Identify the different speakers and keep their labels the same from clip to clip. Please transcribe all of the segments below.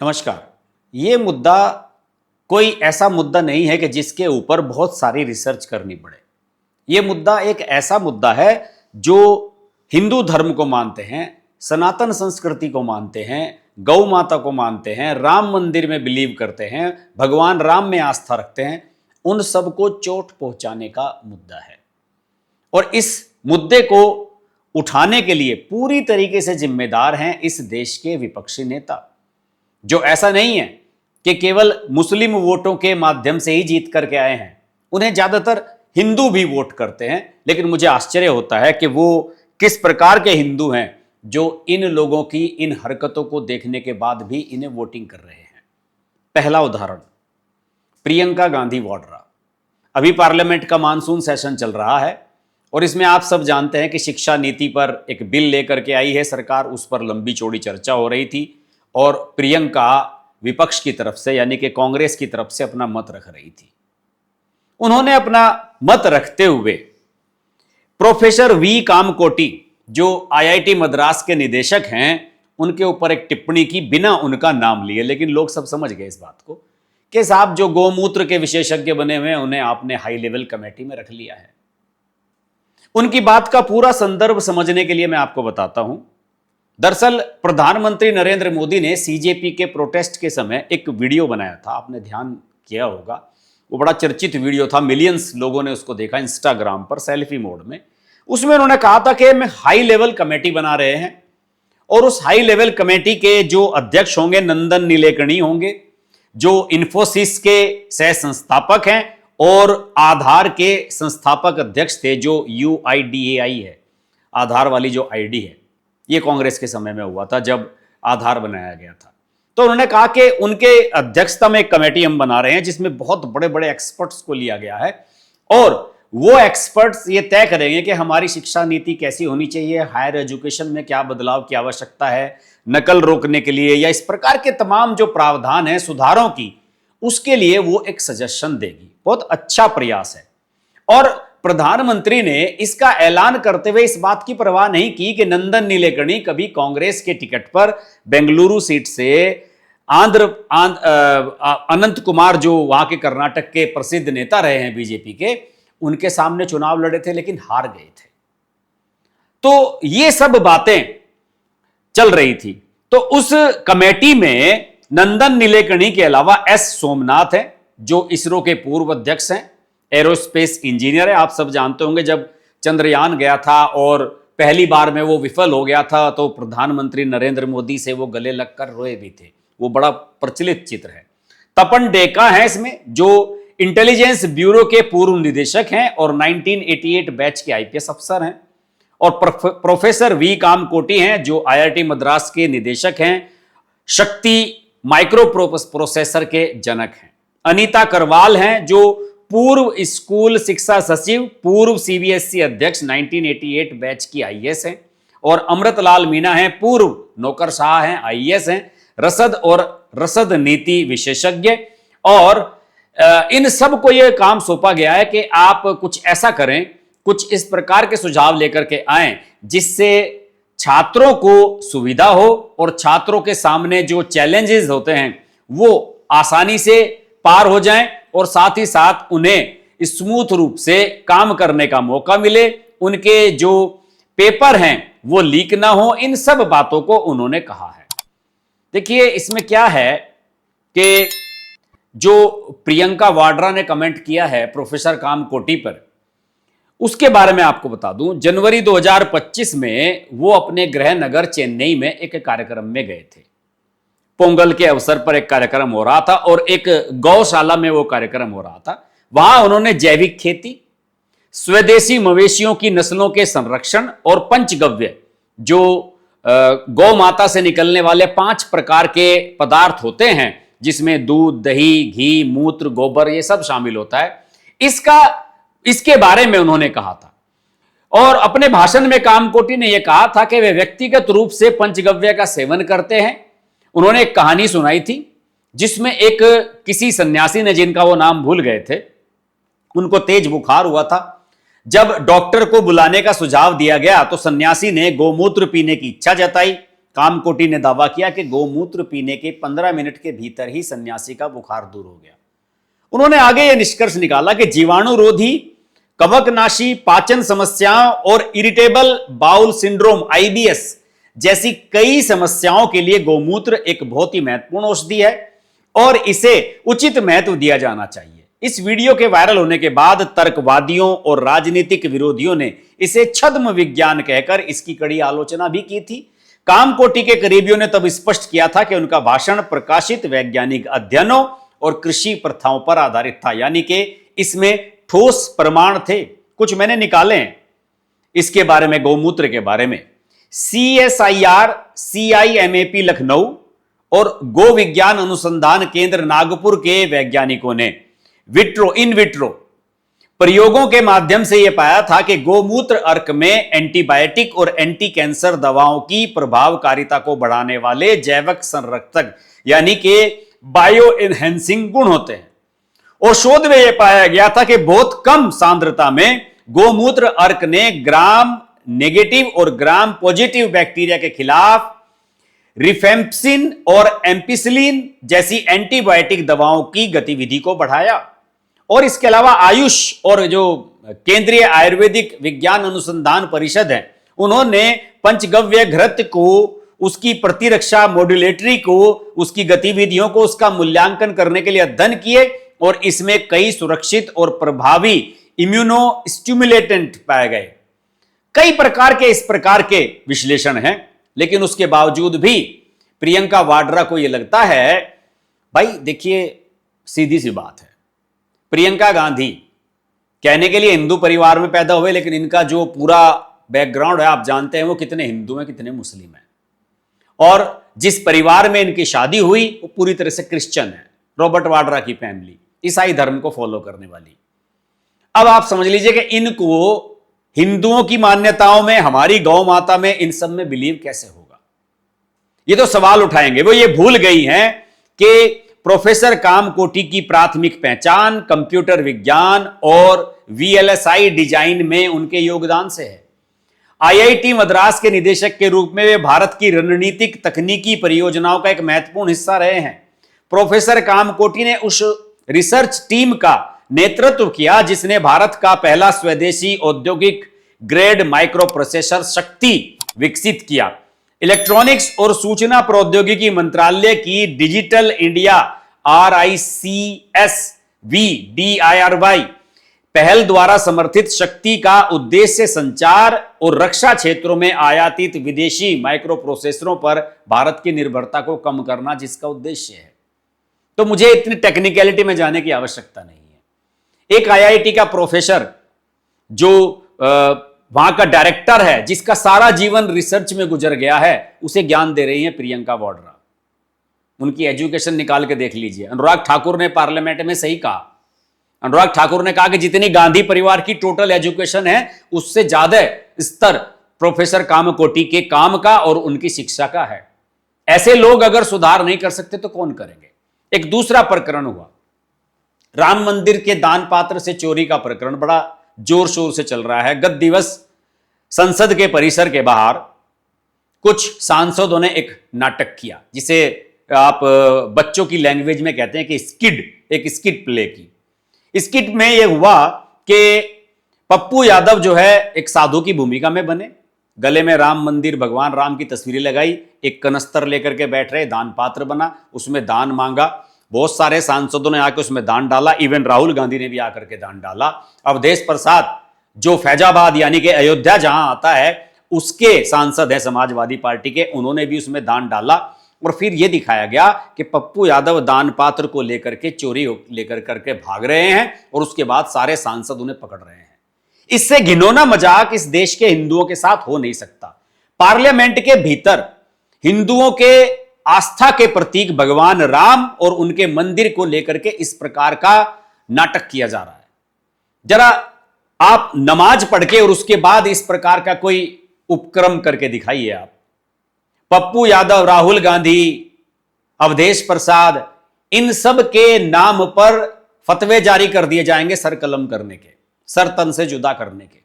Speaker 1: नमस्कार। ये मुद्दा कोई ऐसा मुद्दा नहीं है कि जिसके ऊपर बहुत सारी रिसर्च करनी पड़े। ये मुद्दा एक ऐसा मुद्दा है जो हिंदू धर्म को मानते हैं, सनातन संस्कृति को मानते हैं, गौ माता को मानते हैं, राम मंदिर में बिलीव करते हैं, भगवान राम में आस्था रखते हैं, उन सबको चोट पहुंचाने का मुद्दा है। और इस मुद्दे को उठाने के लिए पूरी तरीके से जिम्मेदार हैं इस देश के विपक्षी नेता, जो ऐसा नहीं है कि केवल मुस्लिम वोटों के माध्यम से ही जीत करके आए हैं। उन्हें ज्यादातर हिंदू भी वोट करते हैं, लेकिन मुझे आश्चर्य होता है कि वो किस प्रकार के हिंदू हैं जो इन लोगों की इन हरकतों को देखने के बाद भी इन्हें वोटिंग कर रहे हैं। पहला उदाहरण, प्रियंका गांधी वाड्रा। अभी पार्लियामेंट का मानसून सेशन चल रहा है और इसमें आप सब जानते हैं कि शिक्षा नीति पर एक बिल लेकर के आई है सरकार। उस पर लंबी चौड़ी चर्चा हो रही थी और प्रियंका विपक्ष की तरफ से यानी कि कांग्रेस की तरफ से अपना मत रख रही थी। उन्होंने अपना मत रखते हुए प्रोफेसर वी कामकोटी, जो आईआईटी मद्रास के निदेशक हैं, उनके ऊपर एक टिप्पणी की बिना उनका नाम लिए। लेकिन लोग सब समझ गए इस बात को कि साहब जो गौमूत्र के विशेषज्ञ बने हुए हैं उन्हें आपने हाई लेवल कमेटी में रख लिया है। उनकी बात का पूरा संदर्भ समझने के लिए मैं आपको बताता हूं। दरअसल प्रधानमंत्री नरेंद्र मोदी ने सीजेपी के प्रोटेस्ट के समय एक वीडियो बनाया था, आपने ध्यान किया होगा। वो बड़ा चर्चित वीडियो था, मिलियंस लोगों ने उसको देखा इंस्टाग्राम पर सेल्फी मोड में। उसमें उन्होंने कहा था कि हम हाई लेवल कमेटी बना रहे हैं और उस हाई लेवल कमेटी के जो अध्यक्ष होंगे नंदन नीलेकणी होंगे, जो इन्फोसिस के सह संस्थापक हैं और आधार के संस्थापक अध्यक्ष थे, जो UIDAI है, आधार वाली जो आईडी है। ये कांग्रेस के समय में हुआ था जब आधार बनाया गया था। तो उन्होंने कहा कि उनके अध्यक्षता में एक कमेटी हम बना रहे हैं जिसमें बहुत बड़े बड़े एक्सपर्ट्स को लिया गया है और वो एक्सपर्ट्स ये तय करेंगे कि हमारी शिक्षा नीति कैसी होनी चाहिए, हायर एजुकेशन में क्या बदलाव की आवश्यकता है, नकल रोकने के लिए या इस प्रकार के तमाम जो प्रावधान है सुधारों की, उसके लिए वो एक सजेशन देगी। बहुत अच्छा प्रयास है। और प्रधानमंत्री ने इसका ऐलान करते हुए इस बात की परवाह नहीं की कि नंदन नीलेकणी कभी कांग्रेस के टिकट पर बेंगलुरु सीट से अनंत कुमार, जो वहां के कर्नाटक के प्रसिद्ध नेता रहे हैं बीजेपी के, उनके सामने चुनाव लड़े थे लेकिन हार गए थे। तो ये सब बातें चल रही थी। तो उस कमेटी में नंदन नीलेकणी के अलावा एस सोमनाथ है, जो इसरो के पूर्व अध्यक्ष हैं, एरोस्पेस इंजीनियर है। आप सब जानते होंगे जब चंद्रयान गया था और पहली बार में वो विफल हो गया था तो प्रधानमंत्री नरेंद्र मोदी से वो गले लगकर रोए भी थे। वो बड़ा प्रचलित चित्र है। तपन डेका है इसमें, जो इंटेलिजेंस ब्यूरो के पूर्व निदेशक हैं और 1988 बैच के आईपीएस अफसर हैं। और प्रोफेसर वी कामकोटी हैं, जो आईआईटी मद्रास के निदेशक हैं, शक्ति माइक्रो प्रोसेसर के जनक हैं। अनीता करवाल हैं, जो पूर्व स्कूल शिक्षा सचिव, पूर्व सीबीएसई अध्यक्ष 1988 बैच की आईएएस हैं। और अमृतलाल मीना हैं, पूर्व नौकरशाह हैं, आईएएस हैं, रसद और रसद नीति विशेषज्ञ। और इन सब को यह काम सौंपा गया है कि आप कुछ ऐसा करें, कुछ इस प्रकार के सुझाव लेकर के आएं जिससे छात्रों को सुविधा हो और छात्रों के सामने जो चैलेंजेस होते हैं वो आसानी से पार हो जाएं और साथ ही साथ उन्हें स्मूथ रूप से काम करने का मौका मिले, उनके जो पेपर हैं वो लीक ना हो। इन सब बातों को उन्होंने कहा है। देखिए इसमें क्या है कि जो प्रियंका वाड्रा ने कमेंट किया है प्रोफेसर कामकोटी पर, उसके बारे में आपको बता दूं। जनवरी 2025 में वो अपने गृह नगर चेन्नई में एक कार्यक्रम में गए थे। पोंगल के अवसर पर एक कार्यक्रम हो रहा था और एक गौशाला में वो कार्यक्रम हो रहा था। वहां उन्होंने जैविक खेती, स्वदेशी मवेशियों की नस्लों के संरक्षण और पंचगव्य, जो गौ माता से निकलने वाले 5 प्रकार के पदार्थ होते हैं जिसमें दूध, दही, घी, मूत्र, गोबर, ये सब शामिल होता है, इसके बारे में उन्होंने कहा था। और अपने भाषण में कामकोटी ने यह कहा था कि वे व्यक्तिगत रूप से पंचगव्य का सेवन करते हैं। उन्होंने एक कहानी सुनाई थी जिसमें एक किसी सन्यासी ने, जिनका वो नाम भूल गए थे, उनको तेज बुखार हुआ था। जब डॉक्टर को बुलाने का सुझाव दिया गया तो सन्यासी ने गोमूत्र पीने की इच्छा जताई। कामकोटी ने दावा किया कि गोमूत्र पीने के 15 मिनट के भीतर ही सन्यासी का बुखार दूर हो गया। उन्होंने आगे यह निष्कर्ष निकाला कि जीवाणुरोधी, कवकनाशी, पाचन समस्याओं और इरिटेबल बाउल सिंड्रोम IBS जैसी कई समस्याओं के लिए गोमूत्र एक बहुत ही महत्वपूर्ण औषधि है और इसे उचित महत्व दिया जाना चाहिए। इस वीडियो के वायरल होने के बाद तर्कवादियों और राजनीतिक विरोधियों ने इसे छद्म विज्ञान कहकर इसकी कड़ी आलोचना भी की थी। कामकोटी के करीबियों ने तब स्पष्ट किया था कि उनका भाषण प्रकाशित वैज्ञानिक अध्ययनों और कृषि प्रथाओं पर आधारित था, यानी कि इसमें ठोस प्रमाण थे। कुछ मैंने निकाले हैं इसके बारे में, गोमूत्र के बारे में। CSIR CIMAP लखनऊ और गो विज्ञान अनुसंधान केंद्र नागपुर के वैज्ञानिकों ने इन विट्रो प्रयोगों के माध्यम से यह पाया था कि गोमूत्र अर्क में एंटीबायोटिक और एंटी कैंसर दवाओं की प्रभावकारिता को बढ़ाने वाले जैविक संरक्षक यानी कि बायो एनहेंसिंग गुण होते हैं। और शोध में यह पाया गया था कि बहुत कम सांद्रता में गोमूत्र अर्क ने ग्राम नेगेटिव और ग्राम पॉजिटिव बैक्टीरिया के खिलाफ रिफेम्पसिन और एम्पिसिलिन जैसी एंटीबायोटिक दवाओं की गतिविधि को बढ़ाया। और इसके अलावा आयुष और जो केंद्रीय आयुर्वेदिक विज्ञान अनुसंधान परिषद है, उन्होंने पंचगव्य घृत को, उसकी प्रतिरक्षा मॉड्यूलेटरी को, उसकी गतिविधियों को, उसका मूल्यांकन करने के लिए अध्ययन किए और इसमें कई सुरक्षित और प्रभावी इम्यूनो स्टिमुलेटेंट पाए गए। कई प्रकार के इस प्रकार के विश्लेषण हैं, लेकिन उसके बावजूद भी प्रियंका वाड्रा को यह लगता है, भाई देखिए सीधी सी बात है, प्रियंका गांधी कहने के लिए हिंदू परिवार में पैदा हुए, लेकिन इनका जो पूरा बैकग्राउंड है आप जानते हैं वो कितने हिंदू हैं कितने मुस्लिम हैं। और जिस परिवार में इनकी शादी हुई वो पूरी तरह से क्रिश्चियन है, रॉबर्ट वाड्रा की फैमिली ईसाई धर्म को फॉलो करने वाली। अब आप समझ लीजिए कि इनको हिंदुओं की मान्यताओं में, हमारी गौ माता में, इन सब में बिलीव कैसे होगा, ये तो सवाल उठाएंगे। वो ये भूल गई हैं कि प्रोफेसर कामकोटी की प्राथमिक पहचान कंप्यूटर विज्ञान और VLSI डिजाइन में उनके योगदान से है। IIT मद्रास के निदेशक के रूप में वे भारत की रणनीतिक तकनीकी परियोजनाओं का एक महत्वपूर्ण हिस्सा रहे हैं। प्रोफेसर कामकोटी ने उस रिसर्च टीम का नेतृत्व किया जिसने भारत का पहला स्वदेशी औद्योगिक ग्रेड माइक्रो प्रोसेसर शक्ति विकसित किया। इलेक्ट्रॉनिक्स और सूचना प्रौद्योगिकी मंत्रालय की डिजिटल इंडिया RICSV-DIRY पहल द्वारा समर्थित शक्ति का उद्देश्य संचार और रक्षा क्षेत्रों में आयातित विदेशी माइक्रो प्रोसेसरों पर भारत की निर्भरता को कम करना जिसका उद्देश्य है। तो मुझे इतनी टेक्निकलिटी में जाने की आवश्यकता नहीं है। एक IIT का प्रोफेसर जो वहां का डायरेक्टर है, जिसका सारा जीवन रिसर्च में गुजर गया है, उसे ज्ञान दे रही हैं प्रियंका वाड्रा। उनकी एजुकेशन निकाल के देख लीजिए। अनुराग ठाकुर ने पार्लियामेंट में सही कहा। अनुराग ठाकुर ने कहा कि जितनी गांधी परिवार की टोटल एजुकेशन है उससे ज्यादा स्तर प्रोफेसर कामकोटी के काम का और उनकी शिक्षा का है। ऐसे लोग अगर सुधार नहीं कर सकते तो कौन करेंगे। एक दूसरा प्रकरण हुआ, राम मंदिर के दान पात्र से चोरी का प्रकरण बड़ा जोर शोर से चल रहा है। गत दिवस संसद के परिसर के बाहर कुछ सांसदों ने एक नाटक किया जिसे आप बच्चों की लैंग्वेज में कहते हैं कि एक स्किट प्ले की। स्किट में यह हुआ कि पप्पू यादव जो है एक साधु की भूमिका में बने, गले में राम मंदिर भगवान राम की तस्वीरें लगाई, एक कनस्तर लेकर के बैठ रहे, दान पात्र बना, उसमें दान मांगा। बहुत सारे सांसदों ने आकर उसमें दान डाला, इवन राहुल गांधी ने भी आकर के दान डाला। अवधेश प्रसाद जो फैजाबाद यानी कि अयोध्या जहां आता है उसके सांसद हैं समाजवादी पार्टी के, उन्होंने भी उसमें दान डाला। और फिर यह दिखाया गया कि पप्पू यादव दान पात्र को लेकर के चोरी लेकर करके भाग रहे हैं और उसके बाद सारे सांसद उन्हें पकड़ रहे हैं। इससे घिनौना मजाक इस देश के हिंदुओं के साथ हो नहीं सकता। पार्लियामेंट के भीतर हिंदुओं के आस्था के प्रतीक भगवान राम और उनके मंदिर को लेकर के इस प्रकार का नाटक किया जा रहा है। जरा आप नमाज पढ़ के और उसके बाद इस प्रकार का कोई उपक्रम करके दिखाइए। आप पप्पू यादव, राहुल गांधी, अवधेश प्रसाद, इन सब के नाम पर फतवे जारी कर दिए जाएंगे सर कलम करने के, सर तन से जुदा करने के।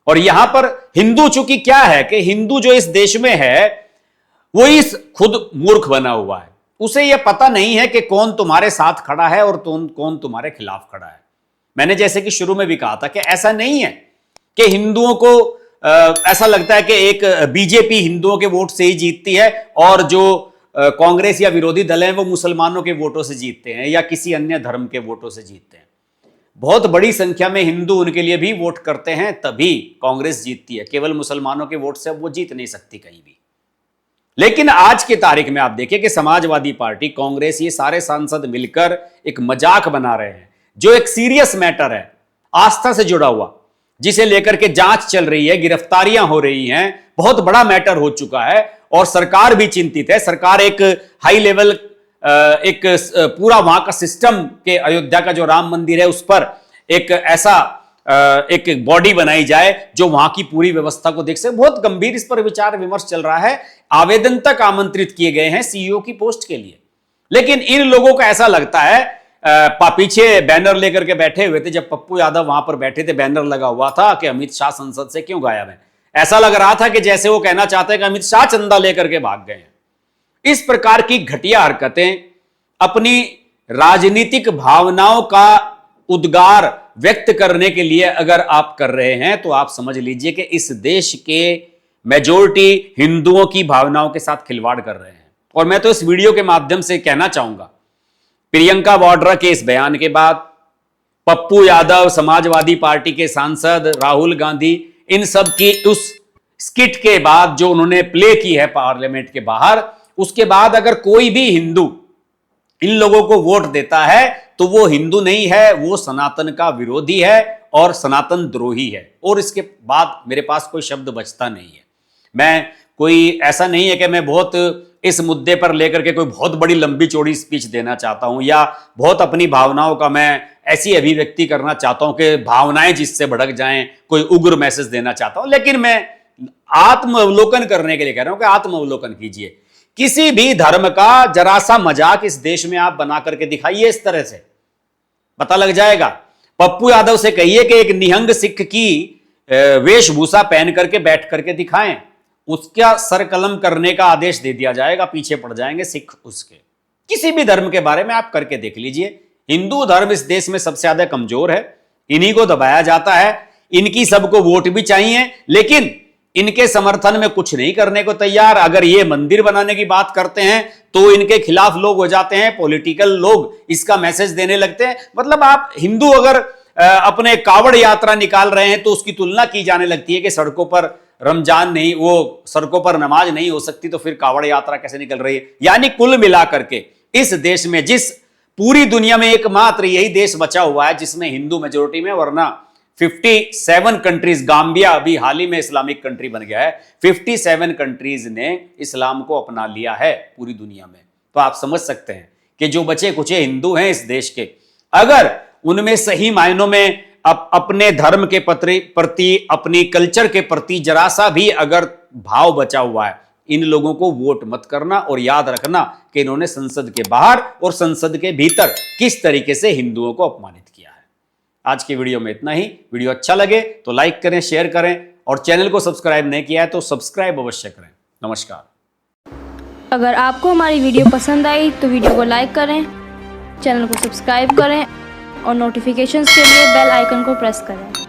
Speaker 1: और यहां पर हिंदू चूंकि क्या है कि हिंदू जो इस देश में है वही खुद मूर्ख बना हुआ है। उसे यह पता नहीं है कि कौन तुम्हारे साथ खड़ा है और कौन तुम्हारे खिलाफ खड़ा है। मैंने जैसे कि शुरू में भी कहा था कि ऐसा नहीं है कि हिंदुओं को ऐसा लगता है कि एक बीजेपी हिंदुओं के वोट से ही जीतती है और जो कांग्रेस या विरोधी दल हैं वो मुसलमानों के वोटों से जीतते हैं या किसी अन्य धर्म के वोटों से जीतते हैं। बहुत बड़ी संख्या में हिंदू उनके लिए भी वोट करते हैं, तभी कांग्रेस जीतती है। केवल मुसलमानों के वोट से अब वो जीत नहीं सकती कहीं भी। लेकिन आज की तारीख में आप देखिए कि समाजवादी पार्टी, कांग्रेस, ये सारे सांसद मिलकर एक मजाक बना रहे हैं जो एक सीरियस मैटर है, आस्था से जुड़ा हुआ, जिसे लेकर के जांच चल रही है, गिरफ्तारियां हो रही हैं, बहुत बड़ा मैटर हो चुका है और सरकार भी चिंतित है। सरकार एक हाई लेवल, एक पूरा वहां का सिस्टम के, अयोध्या का जो राम मंदिर है उस पर एक ऐसा एक बॉडी बनाई जाए जो वहां की पूरी व्यवस्था को देख सके। बहुत गंभीर इस पर विचार विमर्श चल रहा है। आवेदन तक आमंत्रित किए गए हैं सीईओ की पोस्ट के लिए। लेकिन इन लोगों को ऐसा लगता है, पीछे बैनर लेकर के बैठे हुए थे, जब पप्पू यादव वहां पर बैठे थे बैनर लगा हुआ था कि अमित शाह संसद से क्यों गायब है। ऐसा लग रहा था कि जैसे वो कहना चाहते हैं कि अमित शाह चंदा लेकर के भाग गए हैं। इस प्रकार की घटिया हरकतें अपनी राजनीतिक भावनाओं का उद्गार व्यक्त करने के लिए अगर आप कर रहे हैं तो आप समझ लीजिए कि इस देश के मेजॉरिटी हिंदुओं की भावनाओं के साथ खिलवाड़ कर रहे हैं। और मैं तो इस वीडियो के माध्यम से कहना चाहूंगा, प्रियंका वाड्रा के इस बयान के बाद, पप्पू यादव, समाजवादी पार्टी के सांसद राहुल गांधी, इन सब की उस स्किट के बाद जो उन्होंने प्ले की है पार्लियामेंट के बाहर, उसके बाद अगर कोई भी हिंदू इन लोगों को वोट देता है तो वो हिंदू नहीं है, वो सनातन का विरोधी है और सनातन द्रोही है। और इसके बाद मेरे पास कोई शब्द बचता नहीं है। मैं कोई ऐसा नहीं है कि मैं बहुत इस मुद्दे पर लेकर के कोई बहुत बड़ी लंबी चौड़ी स्पीच देना चाहता हूं या बहुत अपनी भावनाओं का मैं ऐसी अभिव्यक्ति करना चाहता हूं कि भावनाएं जिससे भड़क जाएं, कोई उग्र मैसेज देना चाहता हूं। लेकिन मैं आत्मावलोकन करने के लिए कह रहा हूं कि आत्मावलोकन कीजिए। किसी भी धर्म का जरा सा मजाक इस देश में आप बना करके दिखाइए, इस तरह से पता लग जाएगा। पप्पू यादव से कहिए कि एक निहंग सिख की वेशभूषा पहन करके बैठ करके दिखाएं, उसका सर कलम करने का आदेश दे दिया जाएगा, पीछे पड़ जाएंगे सिख उसके। किसी भी धर्म के बारे में आप करके देख लीजिए। हिंदू धर्म इस देश में सबसे ज्यादा कमजोर है, इन्हीं को दबाया जाता है, इनकी सबको वोट भी चाहिए, लेकिन इनके समर्थन में कुछ नहीं करने को तैयार। अगर ये मंदिर बनाने की बात करते हैं तो इनके खिलाफ लोग हो जाते हैं, पॉलिटिकल लोग इसका मैसेज देने लगते हैं। मतलब आप हिंदू अगर अपने कावड़ यात्रा निकाल रहे हैं तो उसकी तुलना की जाने लगती है कि सड़कों पर रमजान नहीं, वो सड़कों पर नमाज नहीं हो सकती तो फिर कावड़ यात्रा कैसे निकल रही है। यानी कुल मिलाकर के इस देश में, जिस पूरी दुनिया में एकमात्र यही देश बचा हुआ है जिसमें हिंदू मेजोरिटी में, वरना 57 कंट्रीज, गाम्बिया अभी हाल ही में इस्लामिक कंट्री बन गया है, 57 कंट्रीज ने इस्लाम को अपना लिया है पूरी दुनिया में। तो आप समझ सकते हैं कि जो बचे कुचे हिंदू हैं इस देश के, अगर उनमें सही मायनों में अपने धर्म के प्रति, अपनी कल्चर के प्रति जरा सा भी अगर भाव बचा हुआ है, इन लोगों को वोट मत करना। और याद रखना कि इन्होंने संसद के बाहर और संसद के भीतर किस तरीके से हिंदुओं को अपमानित किया है। आज की वीडियो में इतना ही। वीडियो अच्छा लगे तो लाइक करें, शेयर करें और चैनल को सब्सक्राइब नहीं किया है तो सब्सक्राइब अवश्य करें। नमस्कार।
Speaker 2: अगर आपको हमारी वीडियो पसंद आई तो वीडियो को लाइक करें, चैनल को सब्सक्राइब करें और नोटिफिकेशंस के लिए बेल आइकन को प्रेस करें।